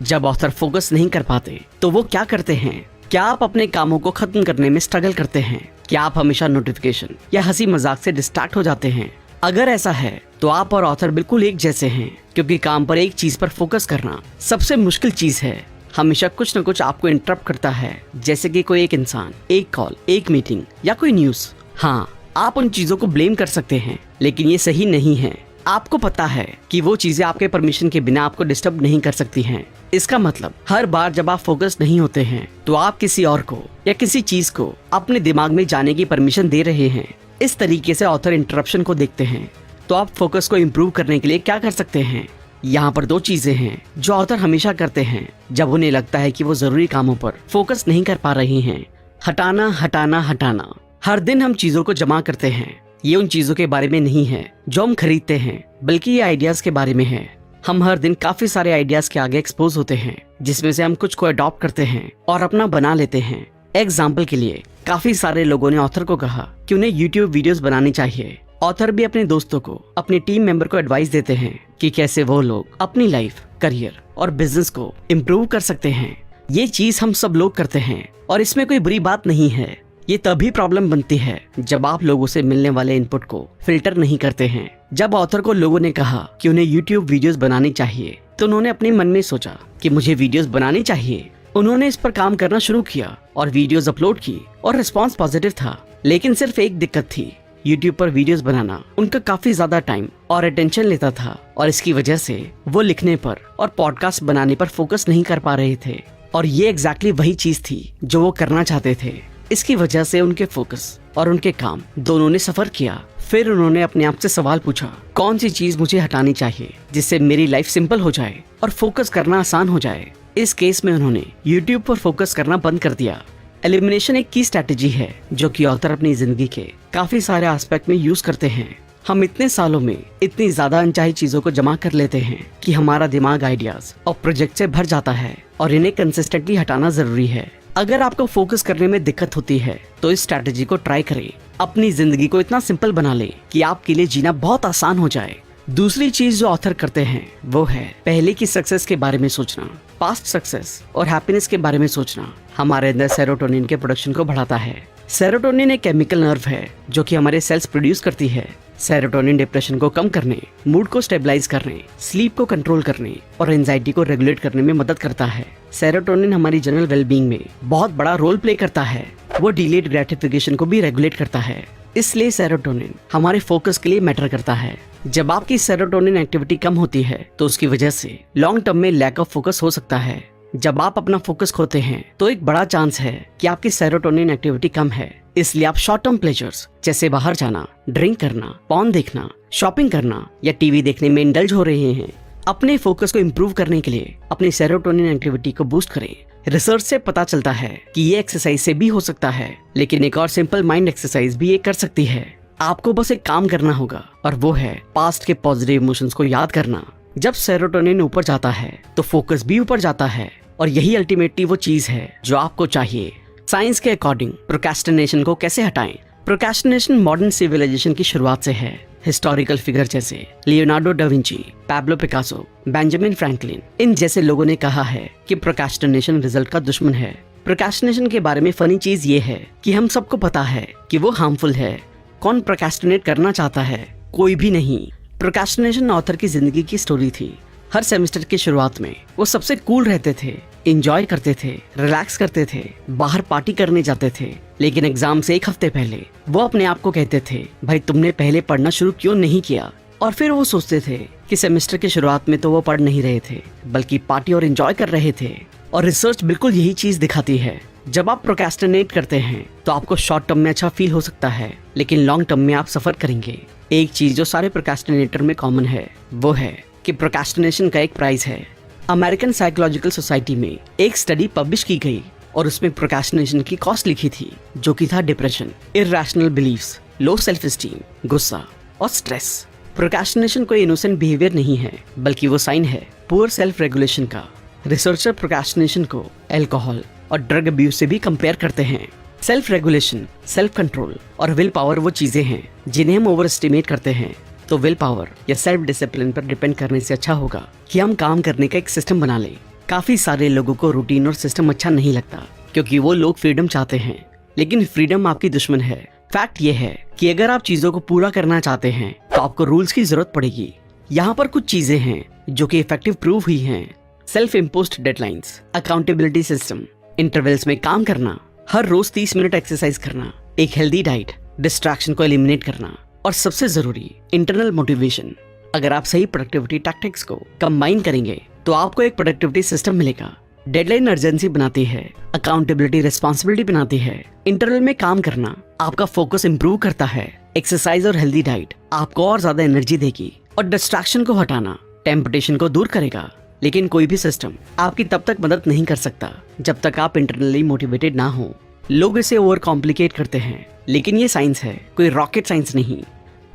जब author focus नहीं कर पाते तो वो क्या करते हैं? क्या आप अपने कामों को खत्म करने में स्ट्रगल करते हैं? क्या आप हमेशा नोटिफिकेशन या हंसी मजाक से डिस्ट्रैक्ट हो जाते हैं? अगर ऐसा है तो आप और ऑथर बिल्कुल एक जैसे हैं, क्योंकि काम पर एक चीज पर फोकस करना सबसे मुश्किल चीज है। हमेशा कुछ न कुछ आपको इंटरप्ट करता है, जैसे कि कोई एक इंसान, एक कॉल, एक मीटिंग या कोई न्यूज। हाँ, आप उन चीजों को ब्लेम कर सकते हैं, लेकिन ये सही नहीं है। आपको पता है कि वो चीजें आपके परमिशन के बिना आपको डिस्टर्ब नहीं कर सकती हैं। इसका मतलब हर बार जब आप फोकस नहीं होते हैं तो आप किसी और को या किसी चीज को अपने दिमाग में जाने की परमिशन दे रहे हैं। इस तरीके से ऑथर इंटरप्शन को देखते हैं। तो आप फोकस को इम्प्रूव करने के लिए क्या कर सकते हैं? यहाँ पर 2 चीजें हैं जो ऑथर हमेशा करते हैं जब उन्हें लगता है कि वो जरूरी कामों पर फोकस नहीं कर पा रहे हैं। हटाना, हटाना, हटाना। हर दिन हम चीजों को जमा करते हैं। ये उन चीजों के बारे में नहीं है जो हम खरीदते हैं, बल्कि ये आइडियाज के बारे में है। हम हर दिन काफी सारे आइडियाज के आगे एक्सपोज होते हैं, जिसमें से हम कुछ को अडॉप्ट करते हैं और अपना बना लेते हैं। एग्जाम्पल के लिए, काफी सारे लोगों ने ऑथर को कहा कि उन्हें यूट्यूब वीडियोस बनानी चाहिए। ऑथर भी अपने दोस्तों को, अपने टीम मेंबर को एडवाइस देते हैं कि कैसे वो लोग अपनी लाइफ, करियर और बिजनेस को इम्प्रूव कर सकते हैं। ये चीज हम सब लोग करते हैं और इसमें कोई बुरी बात नहीं है। ये तभी प्रॉब्लम बनती है जब आप लोगों से मिलने वाले इनपुट को फिल्टर नहीं करते हैं। जब ऑथर को लोगों ने कहा कि उन्हें यूट्यूब वीडियोस बनानी चाहिए, तो उन्होंने अपने मन में सोचा कि मुझे वीडियोस बनानी चाहिए। उन्होंने इस पर काम करना शुरू किया और वीडियोस अपलोड की और रिस्पांस पॉजिटिव था। लेकिन सिर्फ एक दिक्कत थी, यूट्यूब पर वीडियोस बनाना उनका काफी ज्यादा टाइम और अटेंशन लेता था और इसकी वजह से वो लिखने पर और पॉडकास्ट बनाने पर फोकस नहीं कर पा रहे थे। और ये एग्जैक्टली वही चीज थी जो वो करना चाहते थे। इसकी वजह से उनके फोकस और उनके काम दोनों ने सफर किया। फिर उन्होंने अपने आप से सवाल पूछा, कौन सी चीज मुझे हटानी चाहिए जिससे मेरी लाइफ सिंपल हो जाए और फोकस करना आसान हो जाए। इस केस में उन्होंने यूट्यूब पर फोकस करना बंद कर दिया। एलिमिनेशन एक की स्ट्रैटेजी है जो कि ऑथर अपनी जिंदगी के काफी सारे एस्पेक्ट में यूज करते हैं। हम इतने सालों में इतनी ज्यादा अनचाही चीजों को जमा कर लेते हैं कि हमारा दिमाग आइडियाज और प्रोजेक्ट से भर जाता है और इन्हें कंसिस्टेंटली हटाना जरूरी है। अगर आपको फोकस करने में दिक्कत होती है तो इस स्ट्रैटेजी को ट्राई करें। अपनी जिंदगी को इतना सिंपल बना ले कि आपके लिए जीना बहुत आसान हो जाए। दूसरी चीज जो ऑथर करते हैं वो है पहले की सक्सेस के बारे में सोचना। पास्ट सक्सेस और हैप्पीनेस के बारे में सोचना हमारे अंदर सेरोटोनिन के प्रोडक्शन को बढ़ाता है। सेरोटोनिन एक केमिकल नर्व है जो कि हमारे सेल्स प्रोड्यूस करती है। सेरोटोनिन डिप्रेशन को कम करने, मूड को स्टेबलाइज करने, स्लीप को कंट्रोल करने और एंजाइटी को रेगुलेट करने में मदद करता है। सेरोटोनिन हमारी जनरल वेलबींग में बहुत बड़ा रोल प्ले करता है। वो डिलेड ग्रेटिफिकेशन को भी रेगुलेट करता है। इसलिए सेरोटोनिन हमारे फोकस के लिए मैटर करता है। जब आपकी सेरोटोनिन एक्टिविटी कम होती है तो उसकी वजह से लॉन्ग टर्म में लैक ऑफ फोकस हो सकता है। जब आप अपना फोकस खोते हैं तो एक बड़ा चांस है कि आपकी सेरोटोनिन एक्टिविटी कम है। इसलिए आप शॉर्ट टर्म प्लेजर्स जैसे बाहर जाना, ड्रिंक करना, पॉर्न देखना, शॉपिंग करना या टीवी देखने में इंडल्ज हो रहे हैं। अपने फोकस को इम्प्रूव करने के लिए अपनी सेरोटोनिन एक्टिविटी को बूस्ट करें। रिसर्च से पता चलता है कि ये एक्सरसाइज से भी हो सकता है, लेकिन एक और सिंपल माइंड एक्सरसाइज भी ये कर सकती है। आपको बस एक काम करना होगा और वो है पास्ट के पॉजिटिव इमोशंस को याद करना। जब सेरोटोनिन ऊपर जाता है तो फोकस भी ऊपर जाता है और यही अल्टीमेटली वो चीज है जो आपको चाहिए। साइंस के अकॉर्डिंग प्रोक्रेस्टिनेशन को कैसे हटाएं? प्रोक्रेस्टिनेशन मॉडर्न सिविलाइजेशन की शुरुआत से है। हिस्टोरिकल फिगर जैसे Leonardo da Vinci, Pablo Picasso, Benjamin Franklin, इन जैसे लोगों ने कहा है कि प्रोक्रेस्टिनेशन रिजल्ट का दुश्मन है। प्रोक्रेस्टिनेशन के बारे में फनी चीज ये है कि हम सबको पता है कि वो हार्मफुल है। कौन प्रोक्रेस्टिनेट करना चाहता है? कोई भी नहीं। प्रोक्रेस्टिनेशन ऑथर की जिंदगी की स्टोरी थी। हर सेमेस्टर की शुरुआत में वो सबसे कूल रहते थे, एंजॉय करते थे, रिलैक्स करते थे, बाहर पार्टी करने जाते थे। लेकिन एग्जाम से 1 हफ्ते पहले वो अपने आप को कहते थे, भाई तुमने पहले पढ़ना शुरू क्यों नहीं किया? और फिर वो सोचते थे कि सेमेस्टर के शुरुआत में तो वो पढ़ नहीं रहे थे, बल्कि पार्टी और एंजॉय कर रहे थे। और रिसर्च बिल्कुल यही चीज दिखाती है। जब आप प्रोक्रेस्टिनेट करते हैं तो आपको शॉर्ट टर्म में अच्छा फील हो सकता है, लेकिन लॉन्ग टर्म में आप सफर करेंगे। एक चीज जो सारे प्रोक्रेस्टिनेटर में कॉमन है वो है कि प्रोक्रेस्टिनेशन का एक प्राइस है। अमेरिकन साइकोलॉजिकल सोसाइटी में एक स्टडी पब्लिश की गई और उसमें प्रोक्रेस्टिनेशन की कॉस्ट लिखी थी, जो कि था depression, irrational beliefs, low self esteem, गुस्सा और स्ट्रेस। प्रोक्रेस्टिनेशन कोई इनोसेंट बिहेवियर नहीं है, बल्कि वो साइन है पुअर सेल्फ रेगुलेशन का। रिसर्चर प्रोक्रेस्टिनेशन को अल्कोहल और ड्रग अब्यूज से भी कंपेयर करते हैं। सेल्फ रेगुलेशन, सेल्फ कंट्रोल और विल पावर वो चीजें हैं जिन्हें हम ओवर एस्टिमेट करते हैं। तो विल पावर या सेल्फ डिसिप्लिन पर डिपेंड करने से अच्छा होगा कि हम काम करने का एक सिस्टम बना लें। काफी सारे लोगों को रूटीन और सिस्टम अच्छा नहीं लगता क्योंकि वो लोग फ्रीडम चाहते हैं, लेकिन फ्रीडम आपकी दुश्मन है। फैक्ट ये है कि अगर आप चीजों को पूरा करना चाहते हैं तो आपको रूल्स की जरूरत पड़ेगी। यहाँ पर कुछ चीजें हैं जो कि इफेक्टिव प्रूव हुई हैं। Self imposed deadlines, accountability system, intervals में काम करना, हर रोज 30 मिनट एक्सरसाइज करना, एक हेल्दी डाइट, डिस्ट्रैक्शन को एलिमिनेट करना और सबसे जरूरी इंटरनल मोटिवेशन। अगर आप सही प्रोडक्टिविटी टैक्टिक्स को कंबाइन करेंगे तो आपको एक प्रोडक्टिविटी सिस्टम मिलेगा। डेडलाइन अर्जेंसी बनाती है, अकाउंटेबिलिटी रिस्पॉन्सिबिलिटी बनाती है, इंटरवल में काम करना आपका फोकस इंप्रूव करता है, एक्सरसाइज और हेल्दी डाइट आपको और ज्यादा एनर्जी देगी और डिस्ट्रैक्शन को हटाना टेम्पटेशन को दूर करेगा। लेकिन कोई भी सिस्टम आपकी तब तक मदद नहीं कर सकता जब तक आप इंटरनली मोटिवेटेड ना हो। लोग इसे ओवर कॉम्प्लिकेट करते हैं, लेकिन ये साइंस है, कोई रॉकेट साइंस नहीं।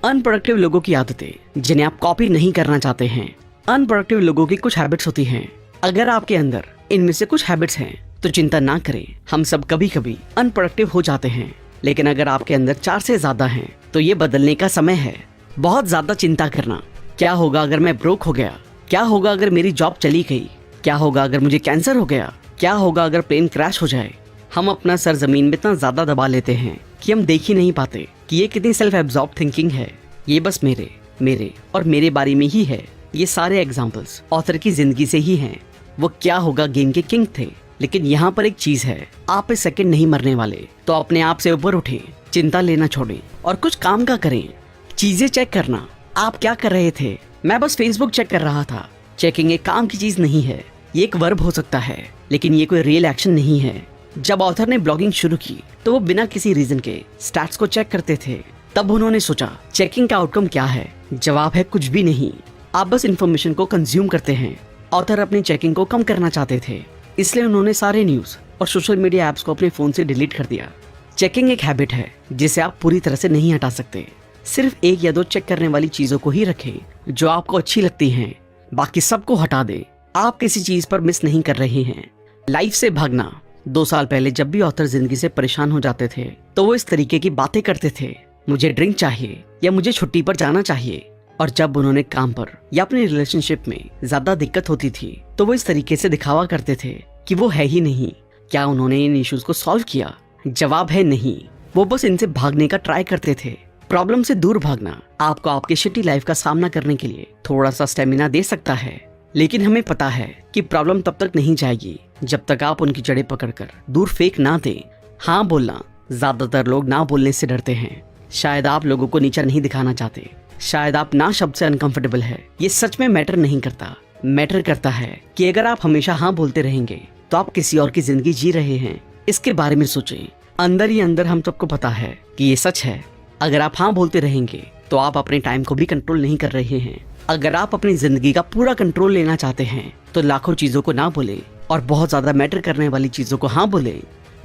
अनप्रोडक्टिव लोगों की आदतें जिन्हें आप कॉपी नहीं करना चाहते हैं। अनप्रोडक्टिव लोगों की कुछ हैबिट्स होती हैं। अगर आपके अंदर इनमें से कुछ हैबिट्स हैं तो चिंता ना करें, हम सब कभी कभी अनप्रोडक्टिव हो जाते हैं। लेकिन अगर आपके अंदर 4 से ज्यादा हैं तो ये बदलने का समय है। बहुत ज्यादा चिंता करना, क्या होगा अगर मैं ब्रोक हो गया, क्या होगा अगर मेरी जॉब चली गई, क्या होगा अगर मुझे कैंसर हो गया, क्या होगा अगर प्लेन क्रैश हो जाए। हम अपना सर जमीन में इतना ज्यादा दबा लेते हैं कि हम देख ही नहीं पाते कि ये कितनी सेल्फ एब्जॉर्ब थिंकिंग है। ये बस मेरे और मेरे बारे में ही है। ये सारे एग्जाम्पल्स ऑथर की जिंदगी से ही हैं। वो क्या होगा गेम के किंग थे। लेकिन यहाँ पर एक चीज है, आप इस सेकंड नहीं मरने वाले, तो अपने आप से ऊपर उठें, चिंता लेना छोड़ें और कुछ काम का करें। चीजें चेक करना, आप क्या कर रहे थे? मैं बस फेसबुक चेक कर रहा था। चेकिंग एक काम की चीज नहीं है, ये एक वर्ब हो सकता है, लेकिन ये कोई रियल एक्शन नहीं है। जब ऑथर ने ब्लॉगिंग शुरू की तो वो बिना किसी रीजन के स्टैट्स को चेक करते थे। तब उन्होंने सोचा चेकिंग का आउटकम क्या है? जवाब है कुछ भी नहीं। आप बस इन्फॉर्मेशन को कंज्यूम करते हैं। ऑथर अपनी चेकिंग को कम करना चाहते थे, इसलिए उन्होंने सारे न्यूज और सोशल मीडिया ऐप्स को अपने फोन से डिलीट कर दिया। चेकिंग एक हैबिट है जिसे आप पूरी तरह से नहीं हटा सकते। सिर्फ 1 या 2 चेक करने वाली चीजों को ही रखें जो आपको अच्छी लगती हैं, बाकी सबको हटा दें। आप किसी चीज पर मिस नहीं कर रहे हैं। लाइफ से भागना। 2 साल पहले जब भी ऑथर जिंदगी से परेशान हो जाते थे तो वो इस तरीके की बातें करते थे, मुझे ड्रिंक चाहिए या मुझे छुट्टी पर जाना चाहिए। और जब उन्होंने काम पर या अपनी रिलेशनशिप में ज्यादा दिक्कत होती थी तो वो इस तरीके से दिखावा करते थे कि वो है ही नहीं। क्या उन्होंने इन इश्यूज को सॉल्व किया? जवाब है नहीं। वो बस इनसे भागने का ट्राई करते थे। प्रॉब्लम से दूर भागना आपको आपकी शिटी लाइफ का सामना करने के लिए थोड़ा सा स्टेमिना दे सकता है, लेकिन हमें पता है कि प्रॉब्लम तब तक नहीं जाएगी जब तक आप उनकी जड़ें पकड़कर दूर फेंक ना दें। हाँ बोलना, ज्यादातर लोग ना बोलने से डरते हैं। शायद आप लोगों को नीचा नहीं दिखाना चाहते, शायद आप ना शब्द से अनकंफर्टेबल है। ये सच में मैटर नहीं करता। मैटर करता है कि अगर आप हमेशा हाँ बोलते रहेंगे तो आप किसी और की जिंदगी जी रहे हैं। इसके बारे में सोचें। अंदर ही अंदर हम सबको पता है कि ये सच है। अगर आप हाँ बोलते रहेंगे तो आप अपने टाइम को भी कंट्रोल नहीं कर रहे हैं। अगर आप अपनी जिंदगी का पूरा कंट्रोल लेना चाहते हैं तो लाखों चीजों को ना बोले और बहुत ज्यादा मैटर करने वाली चीजों को हाँ बोले।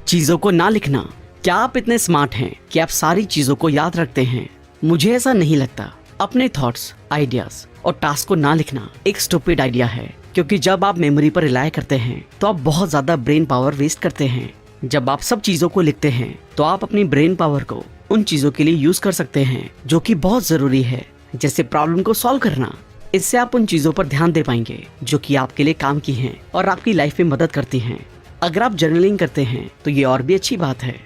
चीजों को ना लिखना। क्या आप इतने स्मार्ट हैं कि आप सारी चीजों को याद रखते हैं? मुझे ऐसा नहीं लगता। अपने थॉट्स, आइडियाज और टास्क को ना लिखना एक स्टूपिड आइडिया है, क्योंकि जब आप मेमोरी पर रिलाय करते हैं तो आप बहुत ज्यादा ब्रेन पावर वेस्ट करते हैं। जब आप सब चीजों को लिखते हैं तो आप अपनी ब्रेन पावर को उन चीजों के लिए यूज कर सकते हैं जो कि बहुत जरूरी है, जैसे प्रॉब्लम को सॉल्व करना। इससे आप उन चीजों पर ध्यान दे पाएंगे जो कि आपके लिए काम की हैं और आपकी लाइफ में मदद करती हैं। अगर आप जर्नलिंग करते हैं तो ये और भी अच्छी बात है।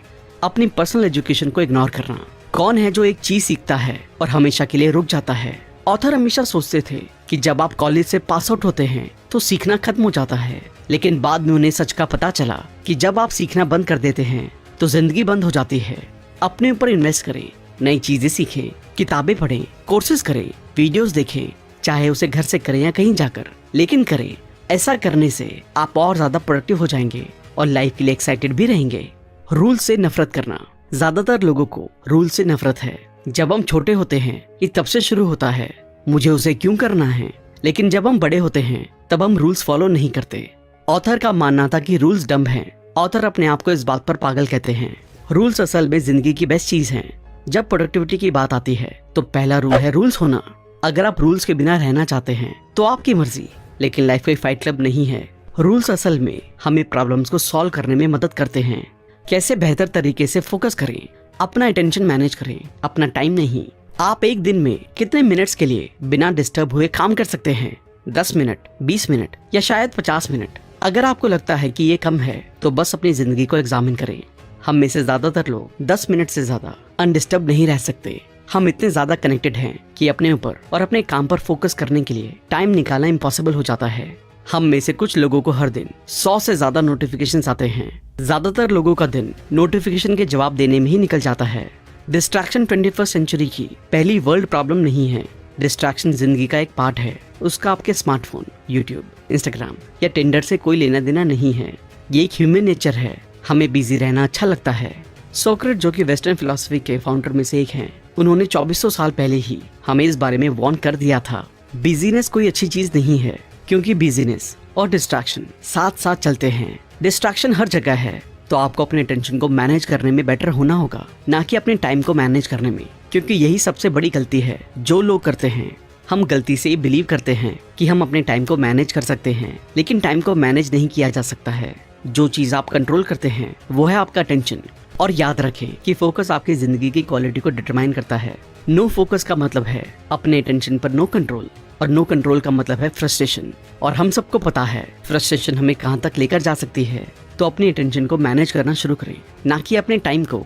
अपनी पर्सनल एजुकेशन को इग्नोर करना। कौन है जो एक चीज सीखता है और हमेशा के लिए रुक जाता है? ऑथर हमेशा सोचते थे कि जब आप कॉलेज से पास आउट होते हैं तो सीखना खत्म हो जाता है, लेकिन बाद में उन्हें सच का पता चला कि जब आप सीखना बंद कर देते हैं तो जिंदगी बंद हो जाती है। अपने ऊपर इन्वेस्ट करें, नई चीजें सीखें, किताबें पढ़ें, कोर्सेज करें, वीडियोस देखें, चाहे उसे घर से करें या कहीं जाकर, लेकिन करें। ऐसा करने से आप और ज्यादा प्रोडक्टिव हो जाएंगे और लाइफ के लिए एक्साइटेड भी रहेंगे। रूल से नफरत करना। ज्यादातर लोगों को रूल से नफरत है। जब हम छोटे होते हैं ये तब से शुरू होता है, मुझे उसे क्यों करना है। लेकिन जब हम बड़े होते हैं तब हम रूल्स फॉलो नहीं करते। ऑथर का मानना था कि रूल्स डम्ब हैं। ऑथर अपने आप को इस बात पर पागल कहते हैं। रूल्स असल में जिंदगी की बेस्ट चीज हैं। जब प्रोडक्टिविटी की बात आती है तो पहला रूल है रूल्स होना। अगर आप रूल्स के बिना रहना चाहते हैं तो आपकी मर्जी, लेकिन लाइफ कोई फाइट क्लब नहीं है। रूल्स असल में हमें प्रॉब्लम्स को सॉल्व करने में मदद करते हैं। कैसे बेहतर तरीके से फोकस करें, अपना अटेंशन मैनेज करें, अपना टाइम नहीं। आप एक दिन में कितने मिनट्स के लिए बिना डिस्टर्ब हुए काम कर सकते हैं? 10 मिनट, 20 मिनट या शायद 50 मिनट। अगर आपको लगता है कि ये कम है तो बस अपनी जिंदगी को एग्जामिन करें। हम में से ज्यादातर लोग 10 मिनट से ज्यादा अनडिस्टर्ब नहीं रह सकते। हम इतने ज्यादा कनेक्टेड हैं कि अपने ऊपर और अपने काम पर फोकस करने के लिए टाइम निकालना इम्पॉसिबल हो जाता है। हम में से कुछ लोगों को हर दिन 100 से ज्यादा नोटिफिकेशंस आते हैं। ज्यादातर लोगों का दिन नोटिफिकेशन के जवाब देने में ही निकल जाता है। डिस्ट्रैक्शन 21st सेंचुरी की पहली वर्ल्ड प्रॉब्लम नहीं है। डिस्ट्रैक्शन जिंदगी का एक पार्ट है। उसका आपके स्मार्टफोन, यूट्यूब, इंस्टाग्राम या टिंडर से कोई लेना देना नहीं है। ये एक ह्यूमन नेचर है। हमें बिजी रहना अच्छा लगता है। सोक्रेट, जो कि वेस्टर्न फिलॉसफी के फाउंडर में से एक हैं, उन्होंने 2400 साल पहले ही हमें इस बारे में वार्न कर दिया था। बिजीनेस कोई अच्छी चीज नहीं है, क्योंकि बिजीनेस और डिस्ट्रैक्शन साथ साथ चलते हैं। डिस्ट्रैक्शन हर जगह है, तो आपको अपने टेंशन को मैनेज करने में बेटर होना होगा, ना कि अपने टाइम को मैनेज करने में, क्योंकि यही सबसे बड़ी गलती है जो लोग करते हैं। हम गलती से बिलीव करते हैं कि हम अपने टाइम को मैनेज कर सकते हैं, लेकिन टाइम को मैनेज नहीं किया जा सकता है। जो चीज आप कंट्रोल करते हैं वो है आपका टेंशन। और याद रखें कि फोकस आपकी जिंदगी की क्वालिटी को डिटरमाइन करता है। नो फोकस का मतलब है अपने टेंशन पर नो कंट्रोल, और नो कंट्रोल का मतलब है फ्रस्ट्रेशन। और हम सबको पता है फ्रस्ट्रेशन हमें कहां तक लेकर जा सकती है। तो अपनी टेंशन को मैनेज करना शुरू करें, ना कि अपने टाइम को।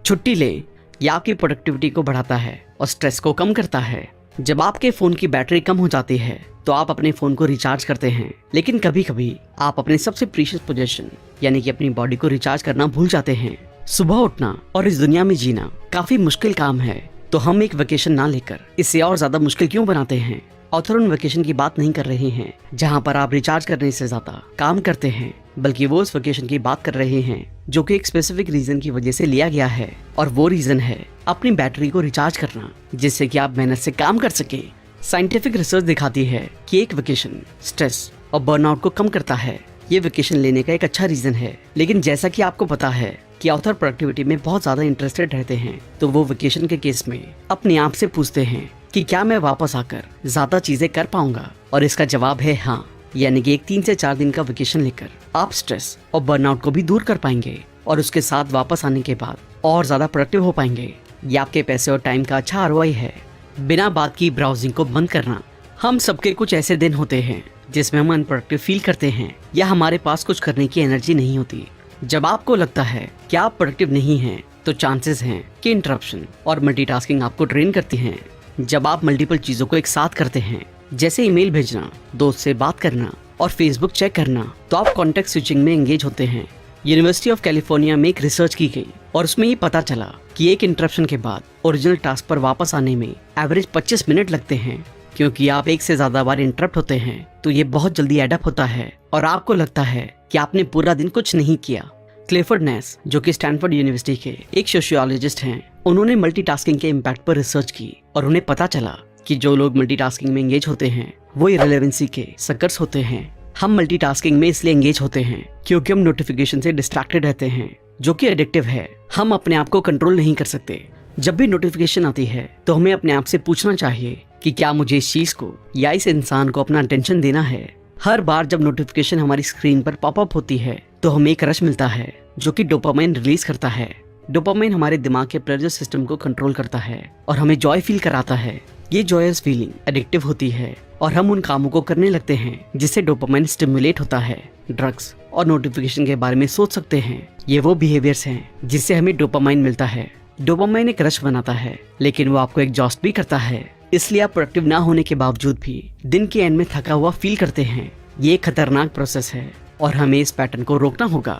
छुट्टी लें, यह आपकी प्रोडक्टिविटी को बढ़ाता है और स्ट्रेस को कम करता है। जब आपके फोन की बैटरी कम हो जाती है तो आप अपने फोन को रिचार्ज करते हैं, लेकिन कभी कभी आप अपने सबसे प्रीशियस पोजेशन यानी कि अपनी बॉडी को रिचार्ज करना भूल जाते हैं। सुबह उठना और इस दुनिया में जीना काफी मुश्किल काम है, तो हम एक वेकेशन ना लेकर इसे और ज्यादा मुश्किल क्यों बनाते हैं। ऑथर उन वेकेशन की बात नहीं कर रहे हैं जहाँ पर आप रिचार्ज करने से ज्यादा काम करते हैं, बल्कि वो उस वेकेशन की बात कर रहे हैं जो कि एक स्पेसिफिक रीजन की वजह से लिया गया है। और वो रीजन है अपनी बैटरी को रिचार्ज करना, जिससे कि आप मेहनत से काम कर सके। साइंटिफिक रिसर्च दिखाती है कि एक वेकेशन स्ट्रेस और बर्नआउट को कम करता है। ये वेकेशन लेने का एक अच्छा रीजन है, लेकिन जैसा कि आपको पता है कि ऑथर प्रोडक्टिविटी में बहुत ज्यादा इंटरेस्टेड रहते हैं, तो वो वेकेशन के केस में अपने आप से पूछते हैं कि क्या मैं वापस आकर ज्यादा चीजें कर पाऊंगा। और इसका जवाब है हाँ, यानी कि एक 3 से 4 दिन का वेकेशन लेकर आप स्ट्रेस और बर्नआउट को भी दूर कर पाएंगे, और उसके साथ वापस आने के बाद और ज्यादा प्रोडक्टिव हो पाएंगे। ये आपके पैसे और टाइम का अच्छा ROI है। बिना बात की ब्राउजिंग को बंद करना। हम सबके कुछ ऐसे दिन होते हैं जिसमें हम अनप्रोडक्टिव फील करते हैं, या हमारे पास कुछ करने की एनर्जी नहीं होती। जब आपको लगता है कि आप प्रोडक्टिव नहीं हैं, तो चांसेस हैं कि इंटरप्शन और मल्टीटास्किंग आपको ट्रेन करती हैं। जब आप मल्टीपल चीजों को एक साथ करते हैं, जैसे ईमेल भेजना, दोस्त से बात करना और फेसबुक चेक करना, तो आप कॉन्टेक्स्ट स्विचिंग में एंगेज होते हैं। यूनिवर्सिटी ऑफ कैलिफोर्निया में एक रिसर्च की गई और उसमें ये पता चला कि एक इंटरप्शन के बाद ओरिजिनल टास्क पर वापस आने में एवरेज 25 मिनट लगते हैं। क्योंकि आप एक से ज्यादा बार इंटरप्ट होते हैं, तो ये बहुत जल्दी एडअप होता है और आपको लगता है कि आपने पूरा दिन कुछ नहीं किया। क्लिफर्ड नेस, जो कि स्टैनफोर्ड यूनिवर्सिटी के एक सोशियोलॉजिस्ट हैं, उन्होंने मल्टीटास्किंग के इम्पैक्ट पर रिसर्च की और उन्हें पता चला कि जो लोग मल्टीटास्किंग में एंगेज होते हैं वो इररिलेवेंसी के सकर्स होते हैं। हम मल्टीटास्किंग में इसलिए एंगेज होते हैं क्योंकि हम नोटिफिकेशन से डिस्ट्रैक्टेड रहते हैं, जो कि एडिक्टिव है। हम अपने आप को कंट्रोल नहीं कर सकते। जब भी नोटिफिकेशन आती है तो हमें अपने आप से पूछना चाहिए कि क्या मुझे इस चीज को या इस इंसान को अपना अटेंशन देना है। हर बार जब नोटिफिकेशन हमारी स्क्रीन पर पॉपअप होती है तो हमें एक रश मिलता है जो कि डोपामाइन रिलीज करता है। डोपामाइन हमारे दिमाग के प्लेजर सिस्टम को कंट्रोल करता है और हमें जॉय फील कराता है। ये जॉयस फीलिंग एडिक्टिव होती है और हम उन कामों को करने लगते हैं जिससे डोपामाइन स्टिमुलेट होता है। ड्रग्स और नोटिफिकेशन के बारे में सोच सकते हैं। ये वो बिहेवियर्स हैं जिससे हमें डोपामाइन मिलता है। डोपामाइन एक रश बनाता है, लेकिन वो आपको एग्जॉस्ट भी करता है। इसलिए आप प्रोडक्टिव ना होने के बावजूद भी दिन के एंड में थका हुआ फील करते हैं। ये एक खतरनाक प्रोसेस है और हमें इस पैटर्न को रोकना होगा।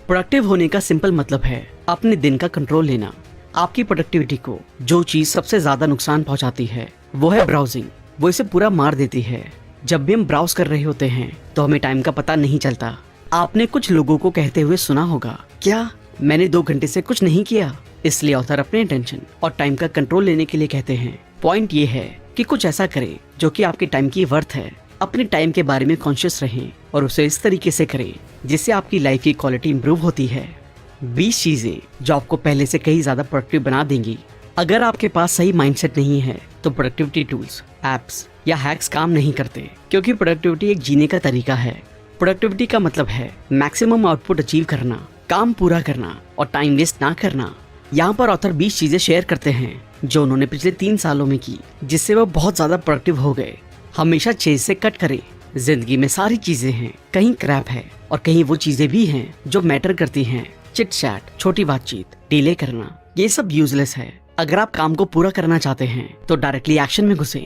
प्रोडक्टिव होने का सिंपल मतलब है अपने दिन का कंट्रोल लेना। आपकी प्रोडक्टिविटी को जो चीज सबसे ज्यादा नुकसान पहुंचाती है वो है ब्राउजिंग। वो इसे पूरा मार देती है। जब भी हम ब्राउज कर रहे होते हैं तो हमें टाइम का पता नहीं चलता। आपने कुछ लोगों को कहते हुए सुना होगा, क्या मैंने 2 घंटे से कुछ नहीं किया। इसलिए ऑथर अपने टेंशन और टाइम का कंट्रोल लेने के लिए कहते हैं, पॉइंट ये है कि कुछ ऐसा करें जो कि आपके टाइम की वर्थ है। अपने टाइम के बारे में कॉन्शियस रहें और उसे इस तरीके से करें जिससे आपकी लाइफ की क्वालिटी इंप्रूव होती है। 20 चीजें जो आपको पहले से कहीं ज्यादा प्रोडक्टिव बना देंगी। अगर आपके पास सही माइंडसेट नहीं है तो प्रोडक्टिविटी टूल्स, एप्स या हैक्स काम नहीं करते, क्योंकि प्रोडक्टिविटी एक जीने का तरीका है। प्रोडक्टिविटी का मतलब है मैक्सिमम आउटपुट अचीव करना, काम पूरा करना और टाइम वेस्ट ना करना। यहाँ पर ऑथर 20 चीजें शेयर करते हैं जो उन्होंने पिछले 3 सालों में की, जिससे वो बहुत ज्यादा प्रोडक्टिव हो गए। हमेशा चेज से कट करें। जिंदगी में सारी चीजें हैं, कहीं क्रैप है और कहीं वो चीजें भी हैं जो मैटर करती हैं। चिट चैट, छोटी बातचीत, डिले करना, ये सब यूजलेस है। अगर आप काम को पूरा करना चाहते हैं तो डायरेक्टली एक्शन में घुसें।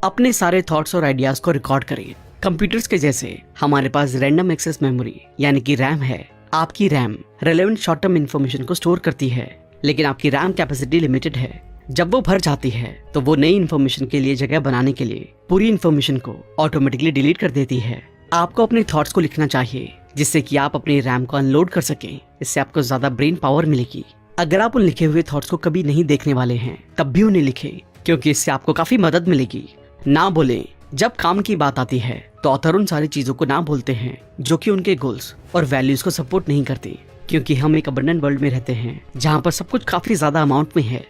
अपने सारे थॉट्स और आइडियाज को रिकॉर्ड करें। कंप्यूटर्स के जैसे हमारे पास रैंडम एक्सेस मेमोरी यानी कि रैम है। आपकी RAM relevant short term information को स्टोर करती है, लेकिन आपकी रैम कैपेसिटी लिमिटेड है। जब वो भर जाती है तो वो नई इन्फॉर्मेशन के लिए जगह बनाने के लिए पूरी इन्फॉर्मेशन को ऑटोमेटिकली डिलीट कर देती है। आपको अपने थॉट्स को लिखना चाहिए, जिससे कि आप अपनी रैम को अनलोड कर सकें। इससे आपको ज्यादा ब्रेन पावर मिलेगी। अगर आप उन लिखे हुए थॉट्स को कभी नहीं देखने वाले हैं तब भी उन्हें लिखें, क्योंकि इससे आपको काफी मदद मिलेगी। ना बोलें। जब काम की बात आती है तो ऑथर उन सारी चीजों को ना बोलते हैं जो कि उनके गोल्स और वैल्यूज को सपोर्ट नहीं करती, क्योंकि हम एक अबंडेंट वर्ल्ड में रहते हैं जहाँ पर सब कुछ काफी ज्यादा अमाउंट में है।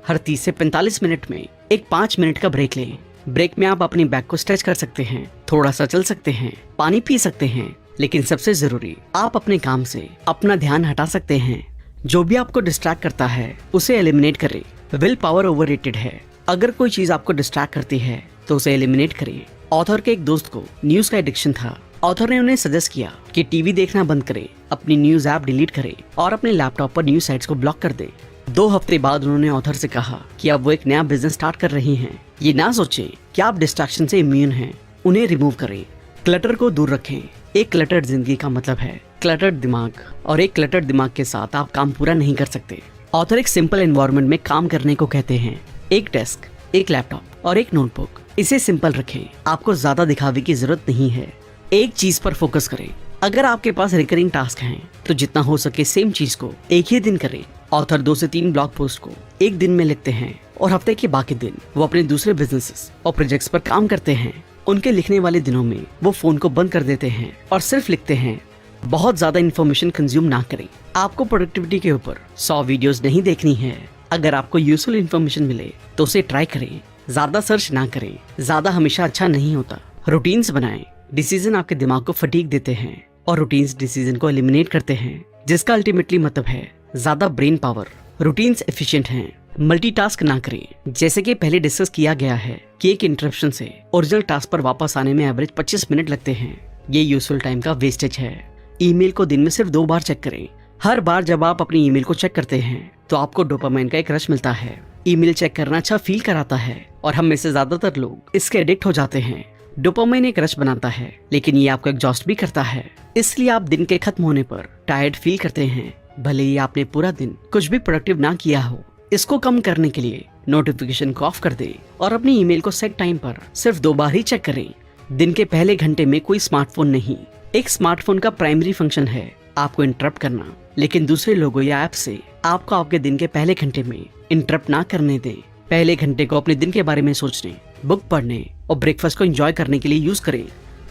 हर 30 से 45 मिनट में एक 5 मिनट का ब्रेक लें। ब्रेक में आप अपनी बैक को स्ट्रेच कर सकते हैं, थोड़ा सा चल सकते हैं, पानी पी सकते हैं, लेकिन सबसे जरूरी आप अपने काम से अपना ध्यान हटा सकते हैं। जो भी आपको डिस्ट्रैक्ट करता है उसे एलिमिनेट करें। विल पावर ओवररेटेड है। अगर कोई चीज आपको डिस्ट्रैक्ट करती है तो उसे एलिमिनेट करें। ऑथर के एक दोस्त को न्यूज का एडिक्शन था। ऑथर ने उन्हें सजेस्ट किया कि टीवी देखना बंद करें, अपनी न्यूज ऐप डिलीट करें और अपने लैपटॉप पर न्यूज साइट्स को ब्लॉक कर दे। 2 हफ्ते बाद उन्होंने ऑथर से कहा कि अब वो एक नया बिजनेस स्टार्ट कर रही हैं। ये ना सोचें कि आप डिस्ट्रैक्शन से इम्यून हैं, उन्हें रिमूव करें। क्लटर को दूर रखें। एक क्लटर्ड जिंदगी का मतलब है क्लटर्ड दिमाग, और एक क्लटर्ड दिमाग के साथ आप काम पूरा नहीं कर सकते। ऑथर एक सिंपल एनवायरनमेंट में काम करने को कहते हैं। एक डेस्क, एक लैपटॉप और एक नोटबुक। इसे सिंपल रखें। आपको ज्यादा दिखावे की जरूरत नहीं है। एक चीज पर फोकस करें। अगर आपके पास रिकरिंग टास्क हैं तो जितना हो सके सेम चीज को एक ही दिन करें। ऑथर 2 से 3 ब्लॉग पोस्ट को एक दिन में लिखते हैं और हफ्ते के बाकी दिन वो अपने दूसरे बिजनेसेस और प्रोजेक्ट्स पर काम करते हैं। उनके लिखने वाले दिनों में वो फोन को बंद कर देते हैं और सिर्फ लिखते हैं। बहुत ज्यादा इन्फॉर्मेशन कंज्यूम ना करें। आपको प्रोडक्टिविटी के ऊपर 100 वीडियोस नहीं देखनी है। अगर आपको यूजफुल इन्फॉर्मेशन मिले तो उसे ट्राई करें। ज्यादा सर्च ना करें। ज्यादा हमेशा अच्छा नहीं होता। रूटीन्स बनाएं। डिसीजन आपके दिमाग को फटीग देते हैं और रूटीन्स डिसीजन को एलिमिनेट करते हैं, जिसका अल्टीमेटली मतलब है ज्यादा ब्रेन पावर। रूटीन्स एफिशिएंट हैं। मल्टीटास्क ना करें। जैसे कि पहले डिस्कस किया गया है कि एक इंटरप्शन से ओरिजिनल टास्क पर वापस आने में एवरेज 25 मिनट लगते हैं। ये यूजफुल टाइम का वेस्टेज है। ईमेल को दिन में सिर्फ 2 बार चेक करें। हर बार जब आप अपनी ईमेल को चेक करते हैं तो आपको डोपामाइन का एक रश मिलता है। ईमेल चेक करना अच्छा फील कराता है और हम में से ज्यादातर लोग इसके एडिक्ट हो जाते हैं। डोपामाइन एक रश बनाता है, लेकिन ये आपको एग्जॉस्ट भी करता है। इसलिए आप दिन के खत्म होने पर टायर्ड फील करते हैं, भले ही आपने पूरा दिन कुछ भी प्रोडक्टिव ना किया हो। इसको कम करने के लिए नोटिफिकेशन को ऑफ कर दे और अपनी ईमेल को सेट टाइम पर सिर्फ 2 बार ही चेक करें। दिन के पहले घंटे में कोई स्मार्टफोन नहीं। एक स्मार्टफोन का प्राइमरी फंक्शन है आपको इंटरप्ट करना, लेकिन दूसरे लोगों या ऐप से आपको आपके दिन के पहले घंटे में इंटरप्ट ना करने दें। पहले घंटे को अपने दिन के बारे में सोचने, बुक पढ़ने और ब्रेकफास्ट को एंजॉय करने के लिए यूज करें।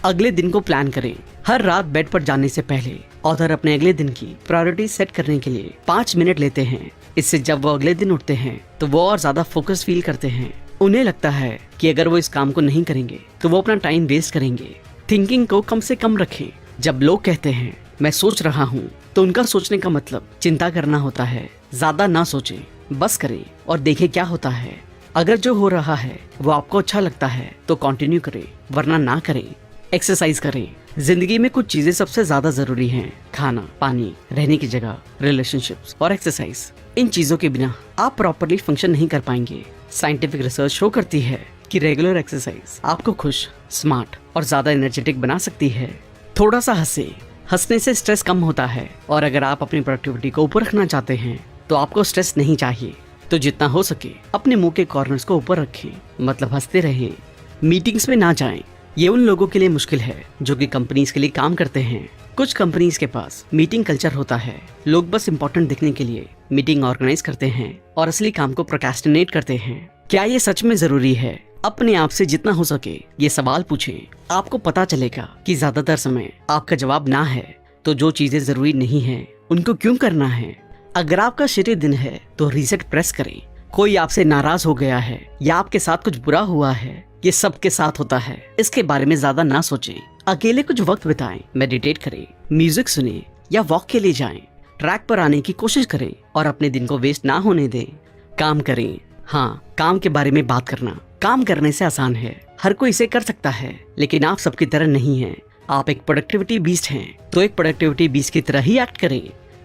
अगले दिन को प्लान करें। हर रात बेड पर जाने से पहले ऑथर अपने अगले दिन की प्रायोरिटी सेट करने के लिए 5 मिनट लेते हैं। इससे जब वो अगले दिन उठते हैं तो वो और ज्यादा फोकस फील करते हैं। उन्हें लगता है कि अगर वो इस काम को नहीं करेंगे तो वो अपना टाइम वेस्ट करेंगे। थिंकिंग को कम से कम रखें। जब लोग कहते हैं मैं सोच रहा हूँ तो उनका सोचने का मतलब चिंता करना होता है। ज्यादा ना सोचें, बस करें और देखें क्या होता है। अगर जो हो रहा है वो आपको अच्छा लगता है तो कंटिन्यू करें, वरना ना करें। एक्सरसाइज करें। जिंदगी में कुछ चीजें सबसे ज्यादा जरूरी हैं, खाना, पानी, रहने की जगह, रिलेशनशिप्स और एक्सरसाइज। इन चीजों के बिना आप प्रॉपर्ली फंक्शन नहीं कर पाएंगे। साइंटिफिक रिसर्च शो करती है कि रेगुलर एक्सरसाइज आपको खुश, स्मार्ट और ज्यादा एनर्जेटिक बना सकती है। थोड़ा सा हंसने से स्ट्रेस कम होता है, और अगर आप अपनी प्रोडक्टिविटी को ऊपर रखना चाहते हैं तो आपको स्ट्रेस नहीं चाहिए। तो जितना हो सके अपने मुंह के कॉर्नर्स को ऊपर रखें, मतलब हंसते रहें। मीटिंग्स में ना जाएं। ये उन लोगों के लिए मुश्किल है जो कि कंपनीज के लिए काम करते हैं। कुछ कंपनीज के पास मीटिंग कल्चर होता है। लोग बस इम्पोर्टेंट दिखने के लिए मीटिंग ऑर्गेनाइज करते हैं और असली काम को प्रोक्रेस्टिनेट करते हैं। क्या ये सच में जरूरी है? अपने आप से जितना हो सके ये सवाल पूछें। आपको पता चलेगा कि ज्यादातर समय आपका जवाब ना है। तो जो चीजें जरूरी नहीं है उनको क्यों करना है? अगर आपका श्रेय दिन है तो रीसेट प्रेस करें। कोई आपसे नाराज हो गया है या आपके साथ कुछ बुरा हुआ है, ये सबके साथ होता है। इसके बारे में ज्यादा ना सोचें। अकेले कुछ वक्त बिताएं, मेडिटेट करें, म्यूजिक सुने या वॉक के लिए जाएं। ट्रैक पर आने की कोशिश करें और अपने दिन को वेस्ट ना होने दें। काम करें। हाँ, काम के बारे में बात करना काम करने से आसान है, हर कोई इसे कर सकता है, लेकिन आप सबकी तरह नहीं हैं। आप एक प्रोडक्टिविटी बीस्ट हैं, तो एक प्रोडक्टिविटी बीस्ट की तरह ही एक्ट करें।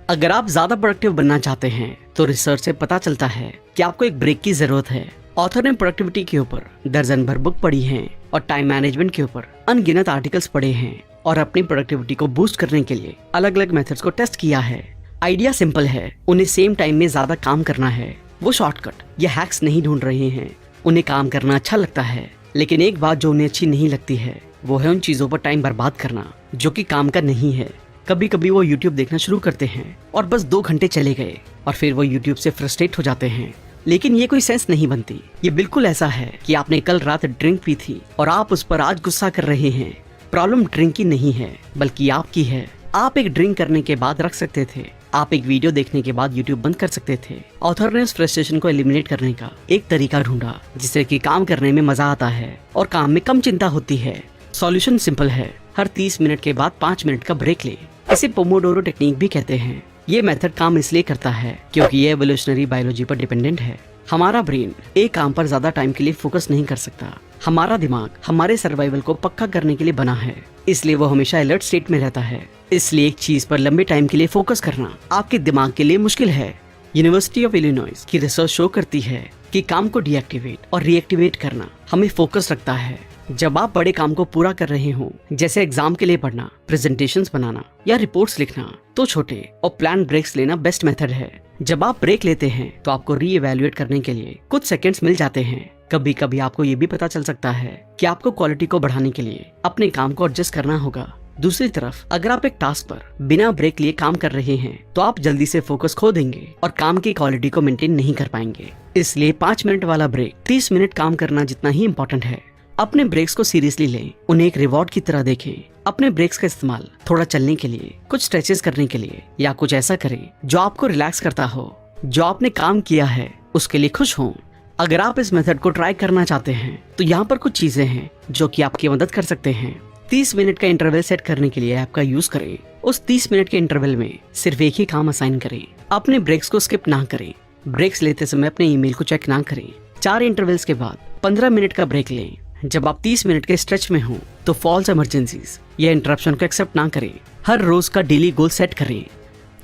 अगर आप ज्यादा प्रोडक्टिव बनना चाहते हैं तो रिसर्च से पता चलता है कि आपको एक ब्रेक की जरूरत है। ऑथर ने प्रोडक्टिविटी के ऊपर दर्जन भर बुक पढ़ी हैं और टाइम मैनेजमेंट के ऊपर अनगिनत आर्टिकल्स पढ़े हैं और अपनी प्रोडक्टिविटी को बूस्ट करने के लिए अलग अलग मेथड्स को टेस्ट किया है। आइडिया सिंपल है, उन्हें सेम टाइम में ज्यादा काम करना है। वो शॉर्टकट या हैक्स नहीं ढूंढ रहे हैं, उन्हें काम करना अच्छा लगता है, लेकिन एक बात जो उन्हें अच्छी नहीं लगती है वो है उन चीजों पर टाइम बर्बाद करना जो कि काम का नहीं है। कभी कभी वो YouTube देखना शुरू करते हैं और बस 2 घंटे चले गए और फिर वो YouTube से फ्रस्ट्रेट हो जाते हैं, लेकिन ये कोई सेंस नहीं बनती। ये बिल्कुल ऐसा है कि आपने कल रात ड्रिंक पी थी और आप उस पर आज गुस्सा कर रहे हैं। प्रॉब्लम ड्रिंक की नहीं है बल्कि आपकी है। आप एक ड्रिंक करने के बाद रख सकते थे, आप एक वीडियो देखने के बाद YouTube बंद कर सकते थे। ऑथर ने उस फ्रस्ट्रेशन को एलिमिनेट करने का एक तरीका ढूंढा जिससे कि काम करने में मजा आता है और काम में कम चिंता होती है। सॉल्यूशन सिंपल है, हर 30 मिनट के बाद 5 मिनट का ब्रेक ले। इसे पोमोडोरो टेक्निक भी कहते हैं। ये मेथड काम इसलिए करता है क्योंकि ये एवोल्यूशनरी बायोलॉजी पर डिपेंडेंट है। हमारा ब्रेन एक काम पर ज्यादा टाइम के लिए फोकस नहीं कर सकता। हमारा दिमाग हमारे सर्वाइवल को पक्का करने के लिए बना है, इसलिए वो हमेशा अलर्ट स्टेट में रहता है। इसलिए एक चीज पर लंबे टाइम के लिए फोकस करना आपके दिमाग के लिए मुश्किल है। यूनिवर्सिटी ऑफ इलिनॉइस की रिसर्च शो करती है कि काम को डीएक्टिवेट और रीएक्टिवेट करना हमें फोकस रखता है। जब आप बड़े काम को पूरा कर रहे हो, जैसे एग्जाम के लिए पढ़ना, प्रेजेंटेशंस बनाना या रिपोर्ट्स लिखना, तो छोटे और प्लान ब्रेक्स लेना बेस्ट मेथड है। जब आप ब्रेक लेते हैं तो आपको रीइवैल्यूएट करने के लिए कुछ सेकंड्स मिल जाते हैं। कभी कभी आपको ये भी पता चल सकता है कि आपको क्वालिटी को बढ़ाने के लिए अपने काम को एडजस्ट करना होगा। दूसरी तरफ अगर आप एक टास्क पर बिना ब्रेक लिए काम कर रहे हैं तो आप जल्दी से फोकस खो देंगे और काम की क्वालिटी को मेंटेन नहीं कर पाएंगे। इसलिए 5 मिनट वाला ब्रेक 30 मिनट काम करना जितना ही इम्पोर्टेंट है। अपने ब्रेक्स को सीरियसली लें, उन्हें एक रिवॉर्ड की तरह देखें। अपने ब्रेक्स का इस्तेमाल थोड़ा चलने के लिए, कुछ स्ट्रेचेस करने के लिए या कुछ ऐसा करें जो आपको रिलैक्स करता हो। जो आपने काम किया है उसके लिए खुश हों। अगर आप इस मेथड को ट्राई करना चाहते हैं तो यहाँ पर कुछ चीजें हैं जो कि आपकी मदद कर सकते हैं। 30 मिनट का इंटरवल सेट करने के लिए ऐप का यूज करें। उस 30 मिनट के इंटरवल में सिर्फ एक ही काम असाइन करें। अपने ब्रेक्स को स्किप ना करें। ब्रेक्स लेते समय अपने ईमेल को चेक ना करें। 4 इंटरवल्स के बाद 15 मिनट का ब्रेक लें। जब आप 30 मिनट के स्ट्रेच में हो तो फॉल्स इमरजेंसीज या इंटरप्शन को एक्सेप्ट ना करें। हर रोज का डेली गोल सेट करें।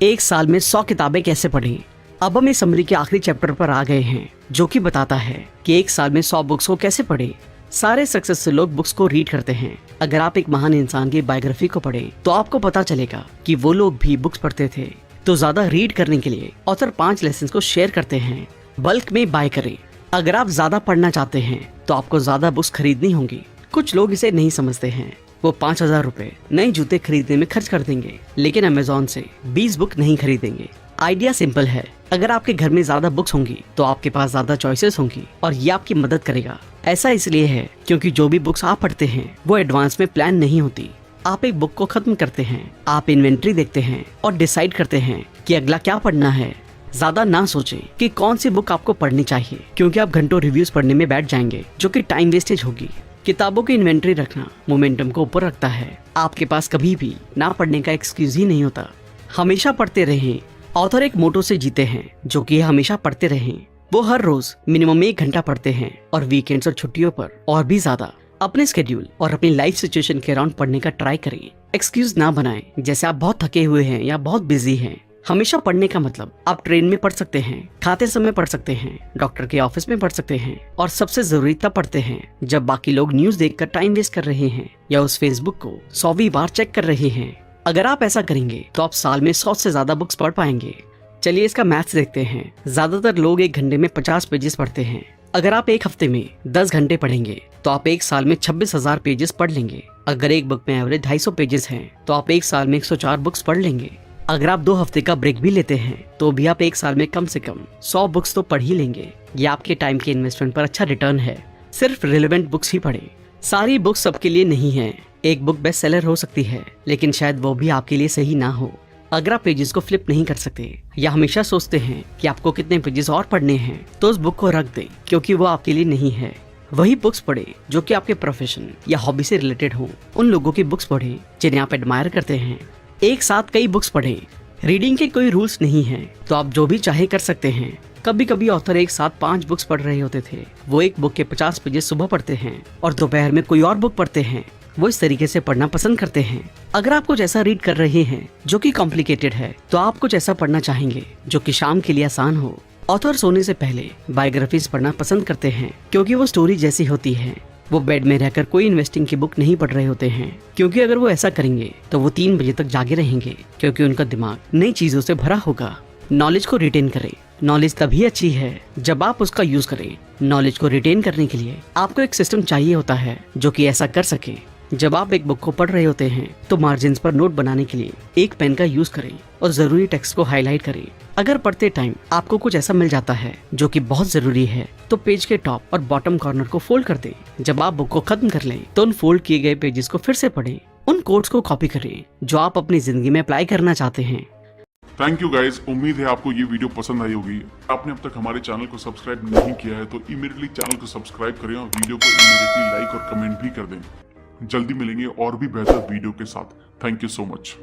1 साल में 100 किताबें कैसे पढ़ें। अब हम इस समरी के आखिरी चैप्टर पर आ गए हैं जो कि बताता है कि 1 साल में 100 बुक्स को कैसे पढ़ें। सारे सक्सेसफुल लोग बुक्स को रीड करते हैं। अगर आप एक महान इंसान की बायोग्राफी को पढ़ें तो आपको पता चलेगा कि वो लोग भी बुक्स पढ़ते थे। तो ज्यादा रीड करने के लिए ऑथर 5 लेसन को शेयर करते हैं। बल्क में बाय करें। अगर आप ज्यादा पढ़ना चाहते हैं तो आपको ज्यादा बुक्स खरीदनी होंगी। कुछ लोग इसे नहीं समझते हैं, वो 5000 रुपए नए जूते खरीदने में खर्च कर देंगे, लेकिन अमेज़न से 20 बुक नहीं खरीदेंगे। आइडिया सिंपल है, अगर आपके घर में ज्यादा बुक्स होंगी तो आपके पास ज्यादा चॉइसेस होंगी और ये आपकी मदद करेगा। ऐसा इसलिए है क्योंकि जो भी बुक्स आप पढ़ते हैं वो एडवांस में प्लान नहीं होती। आप एक बुक को खत्म करते हैं, आप इन्वेंट्री देखते हैं और डिसाइड करते हैं कि अगला क्या पढ़ना है। ज्यादा ना सोचें कि कौन सी बुक आपको पढ़नी चाहिए, क्योंकि आप घंटों रिव्यूज पढ़ने में बैठ जाएंगे जो कि टाइम वेस्टेज होगी। किताबों की इन्वेंट्री रखना मोमेंटम को ऊपर रखता है। आपके पास कभी भी ना पढ़ने का एक्सक्यूज ही नहीं होता। हमेशा पढ़ते रहें। ऑथर एक मोटो से जीते हैं जो कि हमेशा पढ़ते रहें। वो हर रोज मिनिमम 1 घंटा पढ़ते हैं और वीकेंड्स और छुट्टियों पर और भी ज्यादा। अपने स्केड्यूल और अपनी लाइफ सिचुएशन के अराउंड पढ़ने का ट्राई करें। एक्सक्यूज ना बनाएं जैसे आप बहुत थके हुए हैं या बहुत बिजी हैं। हमेशा पढ़ने का मतलब आप ट्रेन में पढ़ सकते हैं, खाते समय पढ़ सकते हैं, डॉक्टर के ऑफिस में पढ़ सकते हैं और सबसे जरूरी तब पढ़ते हैं जब बाकी लोग न्यूज देखकर टाइम वेस्ट कर रहे हैं या उस फेसबुक को 100वीं बार चेक कर रहे हैं। अगर आप ऐसा करेंगे तो आप साल में 100 से ज्यादा बुक्स पढ़ पाएंगे। चलिए इसका मैथ्स देखते हैं। ज्यादातर लोग 1 घंटे में 50 पेजेस पढ़ते हैं। अगर आप 1 हफ्ते में 10 घंटे पढ़ेंगे तो आप 1 साल में 26,000 पेजेस पढ़ लेंगे। अगर एक बुक में एवरेज 250 पेजेस हैं तो आप 1 साल में 104 बुक्स पढ़ लेंगे। अगर आप 2 हफ्ते का ब्रेक भी लेते हैं तो भी आप 1 साल में कम से कम 100 बुक्स तो पढ़ ही लेंगे। ये आपके टाइम के इन्वेस्टमेंट पर अच्छा रिटर्न है। सिर्फ रिलेवेंट बुक्स ही पढ़ें। सारी बुक्स सबके लिए नहीं है। एक बुक बेस्ट सेलर हो सकती है लेकिन शायद वो भी आपके लिए सही ना हो। अगर आप पेजेस को फ्लिप नहीं कर सकते या हमेशा सोचते हैं कि आपको कितने पेजेस और पढ़ने हैं तो उस बुक को रख दें क्योंकि वो आपके लिए नहीं है। वही बुक्स पढ़ें जो कि आपके प्रोफेशन या हॉबी से रिलेटेड हो। उन लोगों की बुक्स पढ़ें जिन्हें आप एडमायर करते हैं। एक साथ कई बुक्स पढ़ें। रीडिंग के कोई रूल्स नहीं है, तो आप जो भी चाहे कर सकते हैं। कभी कभी ऑथर एक साथ 5 बुक्स पढ़ रहे होते थे। वो एक बुक के 50 पेजेस सुबह पढ़ते हैं और दोपहर में कोई और बुक पढ़ते हैं। वो इस तरीके से पढ़ना पसंद करते हैं। अगर आप कुछ ऐसा रीड कर रहे हैं जो कि कॉम्प्लिकेटेड है, तो आप कुछ ऐसा पढ़ना चाहेंगे जो कि शाम के लिए आसान हो। ऑथर सोने से पहले बायोग्राफीज पढ़ना पसंद करते हैं क्योंकि वो स्टोरी जैसी होती है। वो बेड में रहकर कोई इन्वेस्टिंग की बुक नहीं पढ़ रहे होते हैं, क्योंकि अगर वो ऐसा करेंगे तो वो 3 बजे तक जागे रहेंगे, क्योंकि उनका दिमाग नई चीजों से भरा होगा। नॉलेज को रिटेन करें। नॉलेज तभी अच्छी है जब आप उसका यूज करें। नॉलेज को रिटेन करने के लिए आपको एक सिस्टम चाहिए होता है जो कि ऐसा कर सके। जब आप एक बुक को पढ़ रहे होते हैं तो मार्जिन्स पर नोट बनाने के लिए एक पेन का यूज करें और जरूरी टेक्स्ट को हाईलाइट करें। अगर पढ़ते टाइम आपको कुछ ऐसा मिल जाता है जो कि बहुत जरूरी है, तो पेज के टॉप और बॉटम कॉर्नर को फोल्ड कर दें। जब आप बुक को खत्म कर लें तो उन फोल्ड किए गए पेजेस को फिर से पढ़ें। उन कोट्स को कॉपी करें जो आप अपनी जिंदगी में अप्लाई करना चाहते हैं। Thank you guys. उम्मीद है आपको ये वीडियो पसंद आई होगी। आपने अब तक हमारे चैनल को सब्सक्राइब नहीं किया है तो इमीडिएटली चैनल को सब्सक्राइब करें और वीडियो को इमीडिएटली लाइक और कमेंट भी कर दें। जल्दी मिलेंगे और भी बेहतर वीडियो के साथ। Thank you so much.